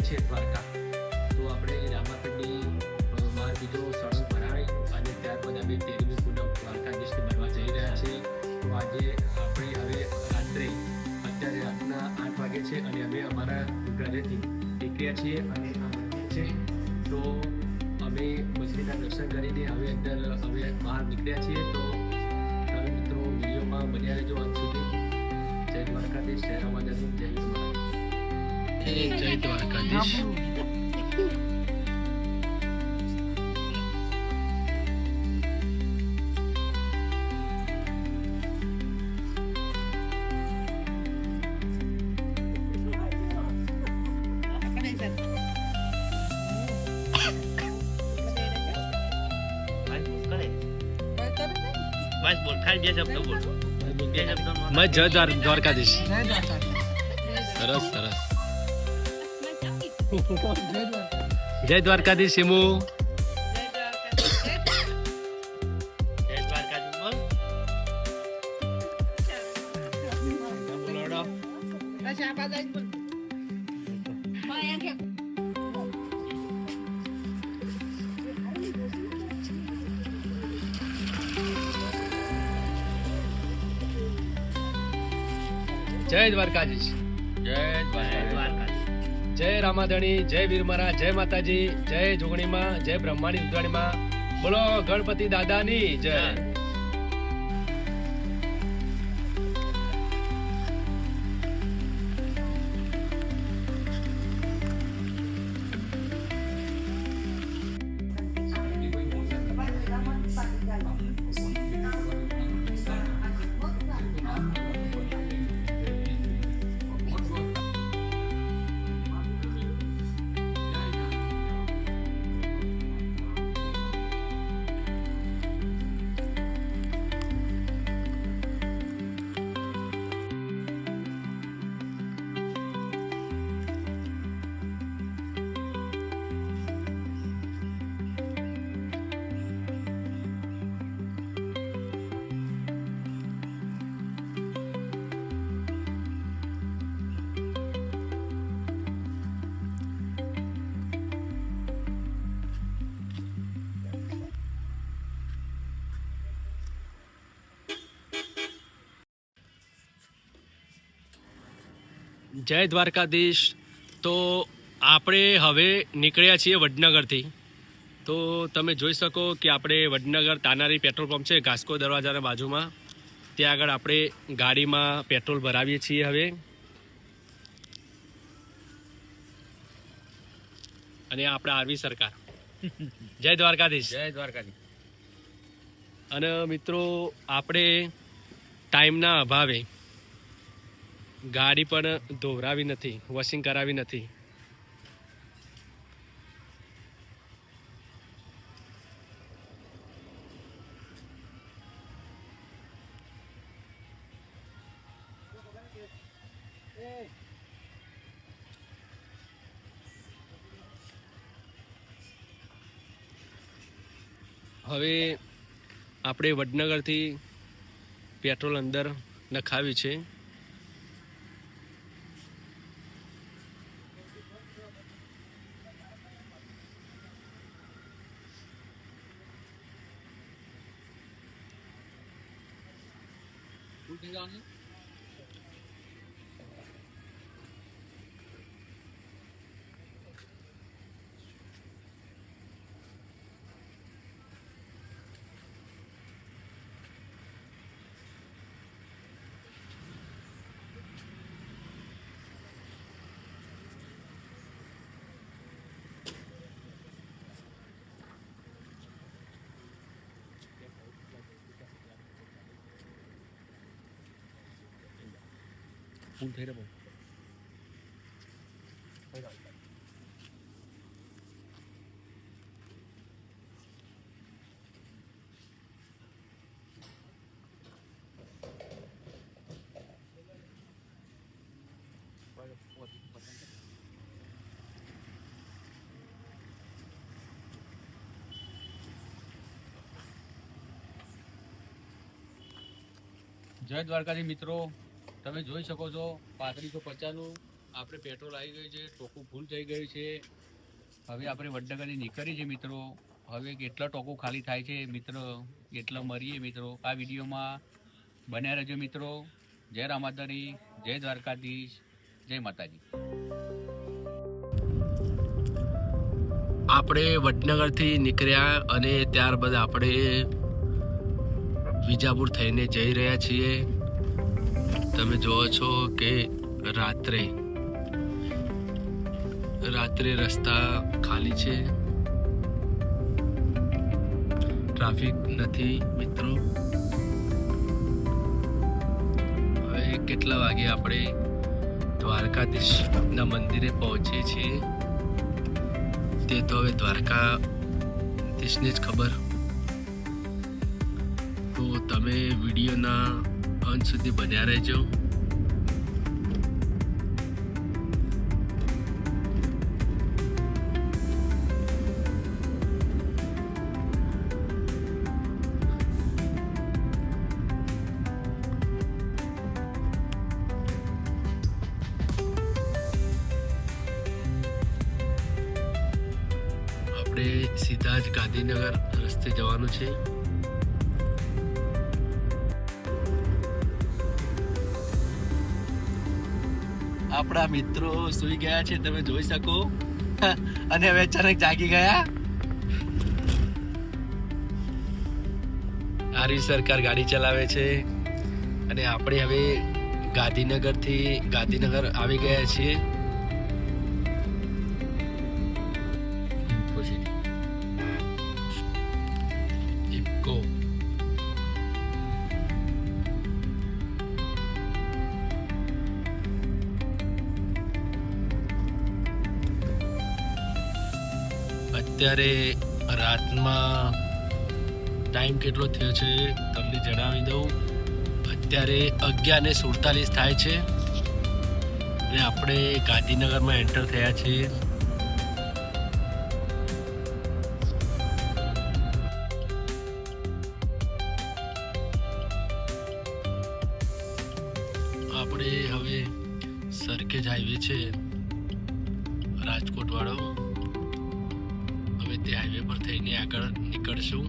છે દ્વારકા. તો આપણે રામાપીરની બહાર બીજો સળંગ ભરાય અને ત્યારબાદ અમે 13મી પૂનમ દ્વારકાધીશને બનવા જઈ રહ્યા છીએ. તો આજે આપણે હવે અત્યારે રાતના 8 વાગે છે અને અમે અમારા ઘરેથી નીકળ્યા છીએ અને આ મંદિર છે. તો અમે મંદિરના દર્શન કરીને હવે બહાર નીકળ્યા છીએ. તો તમે મિત્રો વિડીયોમાં બન્યા રહેજો અંત સુધી. જય દ્વારકાધીશ, જય રામાધન, જય દ્વારકાધીશ. બસ બોલ, ખાલી 2 શબ્દ બોલ. 2 શબ્દ જય દ્વારકાધીશ. સરસ સરસ. જય દ્વારકાધીશ સિમુ. જય દ્વારકાધીશ બોલ. બોલોડો. જય દ્વારકાધીશ. જય દ્વારકાધીશ. જય રામાધણી, જય વીરમરા, જય માતાજી, જય જોગણીમાં, જય બ્રહ્માણી ઉદ્વાણીમાં. બોલો ગણપતિ દાદાની જય. જય દ્વારકાધીશ. તો આપણે હવે નીકળ્યા છીએ વડનગરથી. તો તમે જોઈ શકો કે આપણે વડનગર તાનારી પેટ્રોલ પંપ છે ઘાસકો દરવાજાના બાજુમાં. ત્યાં આગળ આપણે ગાડીમાં પેટ્રોલ ભરાવીએ છીએ હવે. અને આપણે આરવી સરકાર. જય દ્વારકાધીશ. જય દ્વારકાધીશ. અને મિત્રો આપણે ટાઈમના અભાવે ગાડી પણ ધોવરાવી નથી, વોશિંગ કરાવી નથી. હવે આપણે વડનગરથી પેટ્રોલ અંદર નખાવ્યું છે. ફૂલ થઈ રહ્યો. જય દ્વારકાધી મિત્રો, તમે જોઈ શકો છો 3550નું આપણે પેટ્રોલ આવી ગયું છે, ટોકું ફૂલ થઈ ગયું છે. હવે આપણે વડનગરથી નીકળી છે મિત્રો. હવે કેટલા ટોકું ખાલી થાય છે મિત્રો એટલા મરીએ મિત્રો. આ વિડીયોમાં બન્યા રહેજો મિત્રો. જય રામાધરી, જય દ્વારકાધીશ, જય માતાજી. આપણે વડનગરથી નીકળ્યા અને ત્યારબાદ આપણે વિજાપુર થઈને જઈ રહ્યા છીએ. તમે જોવો છો કે રાત્રે રસ્તા ખાલી છે, ટ્રાફિક નથી મિત્રો. હવે કેટલા વાગે આપણે દ્વારકાધીશના મંદિરે પહોંચીએ છીએ તે તો હવે દ્વારકાધીશને જ ખબર. તો તમે વિડીયોના અંત સુધી બન્યા રહેજો. આપણે સીધા જ ગાંધીનગર રસ્તે જવાનું છે. આપણા મિત્રો સૂઈ ગયા છે, તમે જોઈ શકો, અને હવે અચાનક જાગી ગયા. આરવી સરકાર ગાડી ચલાવે છે અને આપણે હવે ગાંધીનગર આવી ગયા છીએ. ઇફકો અત્યારે રાતમાં ટાઈમ કેટલો થયો છે તમને જણાવી દઉં. અત્યારે 11:47 થાય છે અને આપણે ગાંધીનગરમાં એન્ટર થયા છીએ. આપણે હવે સરખેજ હાઈવે છે રાજકોટ વાળો, હવે તે હાઈવે પર થઈને આગળ નીકળશું.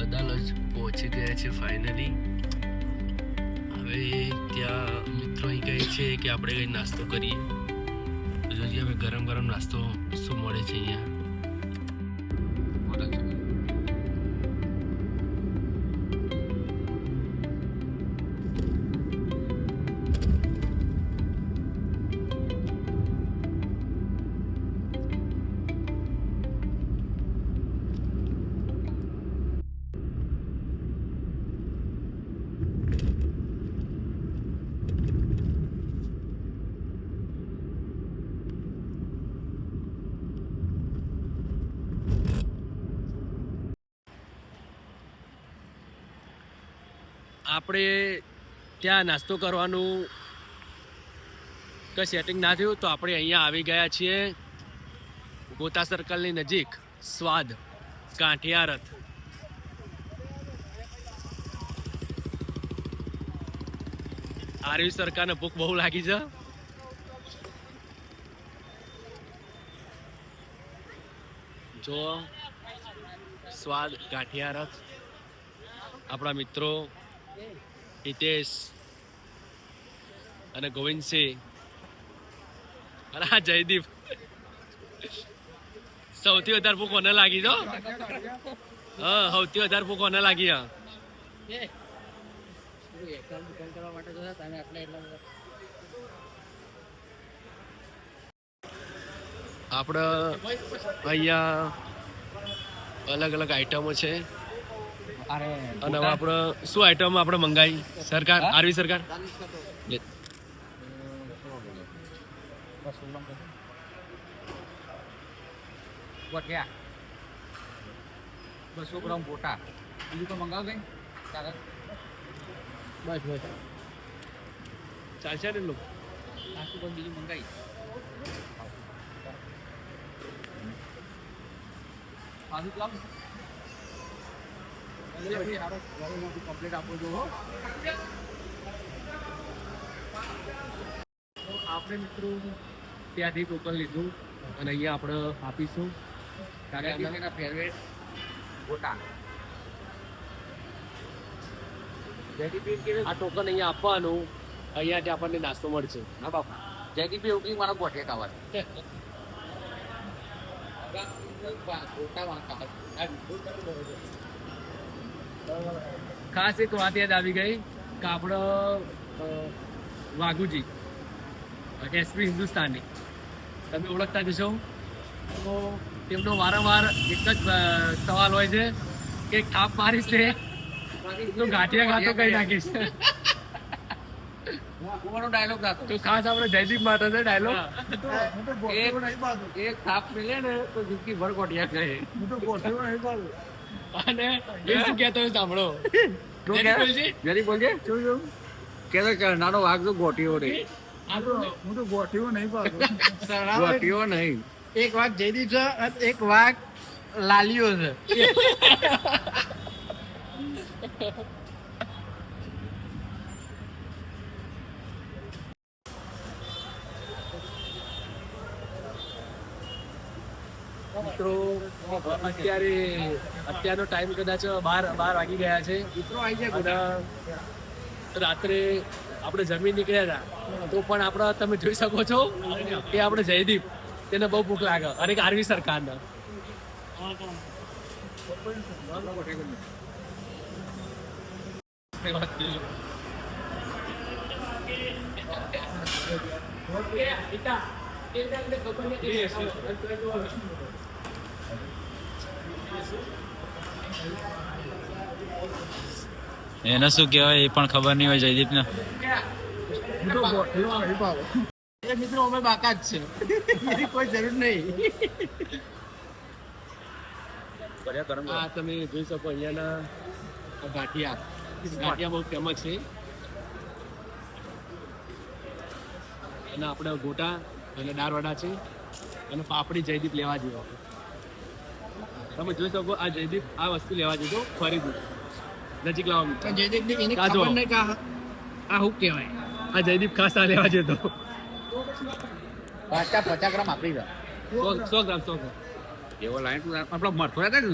અદાલત પહોંચી ગયા છે ફાઇનલી. હવે ત્યાં મિત્રો અહીં કહે છે કે આપણે કંઈ નાસ્તો કરીએ. તો જોઈએ હવે ગરમ ગરમ નાસ્તો શું મળે છે અહીંયા. આપણે ત્યાં નાસ્તો કરવાનું કંઈ સેટિંગ ના થયું તો આપણે અહીંયા આવી ગયા છીએ ગોતા સર્કલની નજીક સ્વાદ ગાંઠિયા રથ. આરવી સરકારને ભૂખ બહુ લાગી છે. જો સ્વાદ ગાંઠિયા રથ. આપણા મિત્રો હિતેશ અને ગોવિંદસિંહ અને આ જયદીપ. સૌથી વધારે ભૂખ કોને લાગી તો? હા, સૌથી વધારે ભૂખ કોને લાગી? હા, આપણે અહીંયા અલગ અલગ આઈટમો છે અરે અને હવે આપણે શું આઈટમ આપણે મંગાવી સરકાર આરવી સરકાર વટ્યા 200 ગ્રામ ગોટા બીજું તો મંગાવ કઈ ચાલે બસ બસ ચાલશે ને લોકો આખું પણ બીજું મંગાવી આદુ કામ કમ્પ્લીટ આપો જો આપણે મિત્રો ત્યાંથી ટોકન લીધું અને અહીંયા આપણે આપીશું કારણ ફેવરેટ ગોટા આ ટોકન અહીંયા આપવાનું અહીંયાથી આપણને નાસ્તો મળશે હા બાપા જયદીપી ઉકલી મારા ગોઠે ખાસ એક વાત યાદ આવી ગઈ કે આપણો વાઘુજી એસપી હિન્દુસ્તાની તમે ઓળખતા જશો તો તેમનો વારંવાર એક જ સવાલ હોય છે કે થાપ મારીશ તે તો ગાંઠિયા ગાતો કઈ નાખીશ ડાયલોગ ગાતો તો ખાસ આપણે જયદીપ માટે છે ડાયલોગ એક થાપ મિલે ને તો જિંદગી ભર ગોઠિયા કહે અને એ શું કહેતો હોય સાંભળો જયદીપ બોલજે કે નાનો વાઘ તો ગોઠીઓ રે હું તો ગોઠીઓ નહીં પાડું ગોઠીઓ નહીં એક વાઘ જયદીપ છે અને એક વાઘ લાલીઓ છે મિત્રો અત્યારનો ટાઈમ કદાચ 12 વાગી ગયા છે મિત્રો આવી જાય બધા રાત્રે આપણે જમીન નીકળ્યા હતા તો પણ આપણે તમે જોઈ શકો છો કે આપણે જયદીપ તેને બહુ ભૂખ લાગે અને આરવી સરકારને એને શું કહેવાય એ પણ ખબર નહીં હોય જયદીપને હું તો ગોઠીઓ નહીં પાડું એ મિત્રો અમે બાકાત છે એની કોઈ જરૂર નહીં હા તમે જોઈ શકો અહીંયાના ગાંઠિયા બહુ ફેમસ છે અને આપણે ગોટા અને દાળવડા છે અને પાપડી જયદીપ લેવા જેવો તમે જોઈ શકો આ જયદીપ આ વસ્તુ લેવા જતો ફરીથી નજીક લાવવા જયદીપ ની એની કાજો. ખબર નહીં કે આ શું કહેવાય આ જયદીપ ખાસ આ લેવા જતો 50 ગ્રામ આપી દે 100 ગ્રામ એવો લાઈન આપણો મરતો હતા ને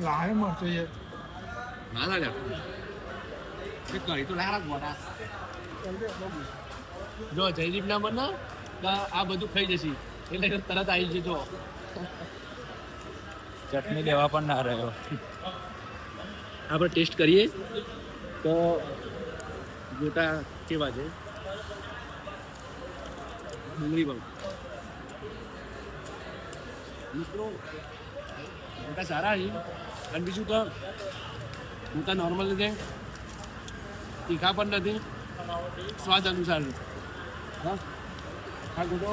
લાવે મળશે યાર ના લાગે કરી તો લારા મોટા જો જયદીપ ના બને તો આ બધું ખાઈ જશે એટલે તરત આવી જજો ચટણી લેવા પણ ના રહ્યો આપણે ટેસ્ટ કરીએ તો ગોટા કેવા છે ડુંગળી બહુ મિત્રો ગોટા સારા છે અને બીજું તો ગોટા નોર્મલ નથી તીખા પણ નથી સ્વાદ અનુસાર હા આ ગોટો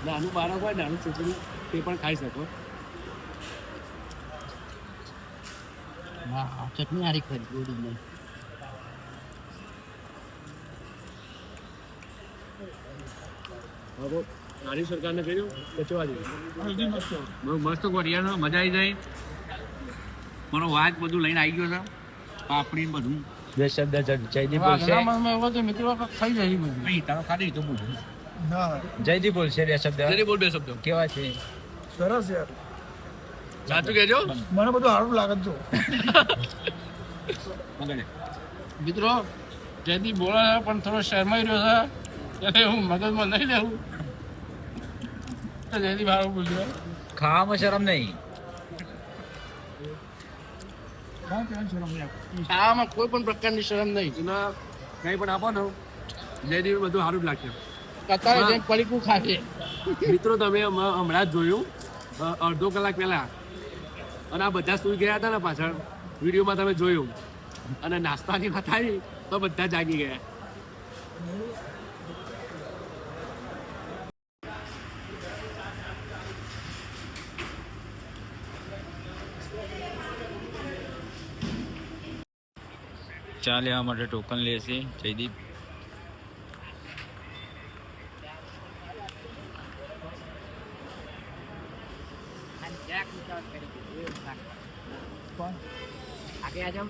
નાનું બાળક હોય નાનું છોકરું તે પણ ખાઈ શકો હા ચટણી હારી ખરી ગોળી નહીં હવે નાની સરકારને કહ્યું બચવા દે બહુ મસ્ત ગોઠિયાનો મજા આવી જાય મારો વાઘ બધું લઈને આવી ગયો છે પાપડી બધું બે શબ્દ જયદીપ વાઘનામાં એવો છે મિત્રો ખાઈ જાય બધું નહીં તારો ખાલી તો બોલું ના જયદીપ બોલશે બે શબ્દ જયદીપ બોલ બે શબ્દો કેવા છે સરસ યાર સાચું કહેજો મને બધું સારું લાગે છે મિત્રો જયદીપ બોલે છે પણ થોડો શરમાઈ રહ્યો છે એટલે હું મગજમાં નહીં લેવું તો જયદીપ સારું બોલ્યો ખાવામાં શરમ નહીં આમાં કોઈ પણ પ્રકારની શરમ નહીં એના કંઈ પણ આપો ને જયદીપ બધું સારું જ લાગશે અત્યારે જેમ પડીકું ખાશે મિત્રો તમે હમણાં જ જોયું અડધો કલાક પહેલા, અને આ બધા સૂઈ ગયા હતા ને પાછળ વિડીયોમાં તમે જોયું, અને નાસ્તાની વાત આવી તો બધા જાગી ગયા. ચા લેવા માટે ટોકન લે છે જયદીપ. आगे आ जाओ.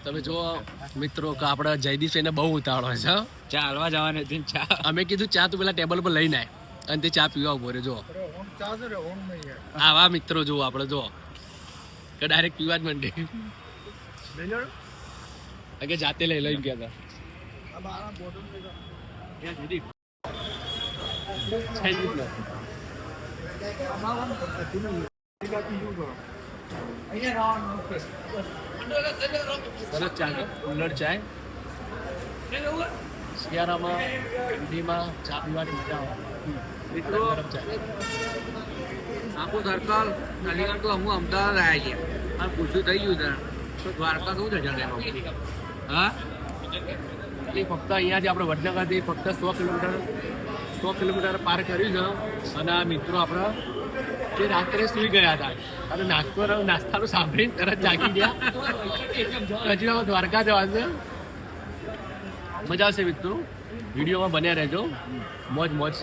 તમે જો મિત્રો કે આપણા જયદીપ એને બહુ ઉતાવળો છે. ચા હાલવા જવાની હતી ને ચા. અમે કીધું ચા તું પેલા ટેબલ પર લઈને આય, અને તે ચા પીવા ઉભો રહ્યો. જો આવા મિત્રો જો આપણે જો કે ડાયરેક્ટ પીવા જ માંડે કે જાતે લઈ ગયા સરસ ચા છે, કુલ્લર ચાય. શિયાળામાં ઠંડીમાં ચા પીવાની મજા આવે. મિત્રો ગરમ ચા. આખું સર્કલ અલીગઢ તો હું અમદાવાદ આવ્યા છીએ. આ પૂછ્યું થઈ ગયું છે તો દ્વારકા શું છે જગ્યા? હા, એ ફક્ત અહીંયાથી આપણે વડનગરથી ફક્ત 100 કિલોમીટર પાર કર્યું છે. અને આ મિત્રો આપણા જે રાત્રે સૂઈ ગયા હતા અને નાસ્તાનું સાંભળીને તરત જાગી ગયા. હજી હવે દ્વારકા જવાનું છે. મજા આવશે મિત્રો, વિડીયોમાં બન્યા રહેજો. મોજ મોજ.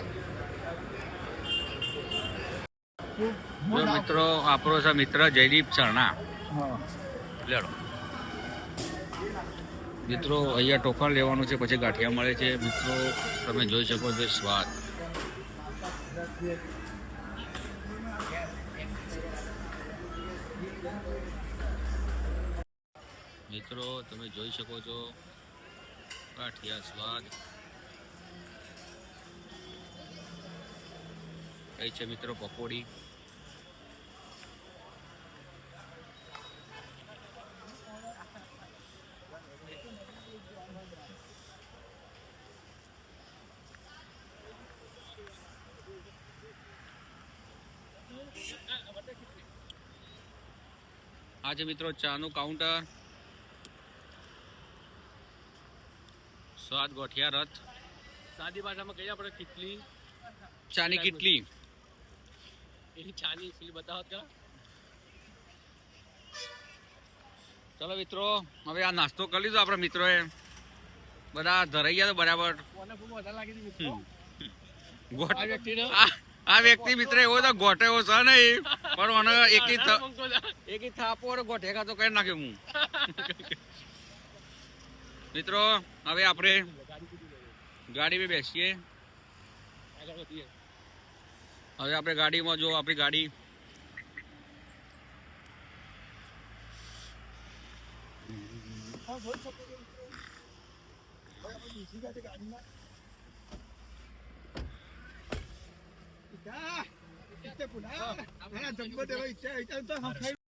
તો મિત્રો આપણો છે મિત્ર જયદીપ સરણા. લેડો મિત્રો, અહીંયા ટોકન લેવાનું છે, પછી ગાંઠિયા મળે છે. મિત્રો તમે જોઈ શકો છો સ્વાદ. મિત્રો તમે જોઈ શકો છો ગાંઠિયા સ્વાદ. કઈ છે મિત્રો પકોડી. આ છે મિત્રો ચાનું કાઉન્ટર. સ્વાદ ગોઠિયા રથ. સાદી ભાષામાં કહીએ આપણે કેટલી ચાની કેટલી એની ચાની ફીલ બતાવો તો. ચલો મિત્રો, હવે આ નાસ્તો કરી લીધો આપણા મિત્રોએ. બધા ધરાઈ ગયા તો બરાબર. કોને ખૂબ વધારે લાગી હતી મિત્રો ગોટ આ વ્યક્તિને? આ વ્યક્તિ મિત્ર એવો તો ગોઠે એવો છે નહીં, પણ મને એકી થાપો ગોઠેગા તો કઈ નાખ્યો હું. મિત્રો હવે આપણે ગાડીમાં બેસીએ. હવે આપણે ગાડીમાં જો આપણી ગાડી જમ્બો દેવા ઈચ્છા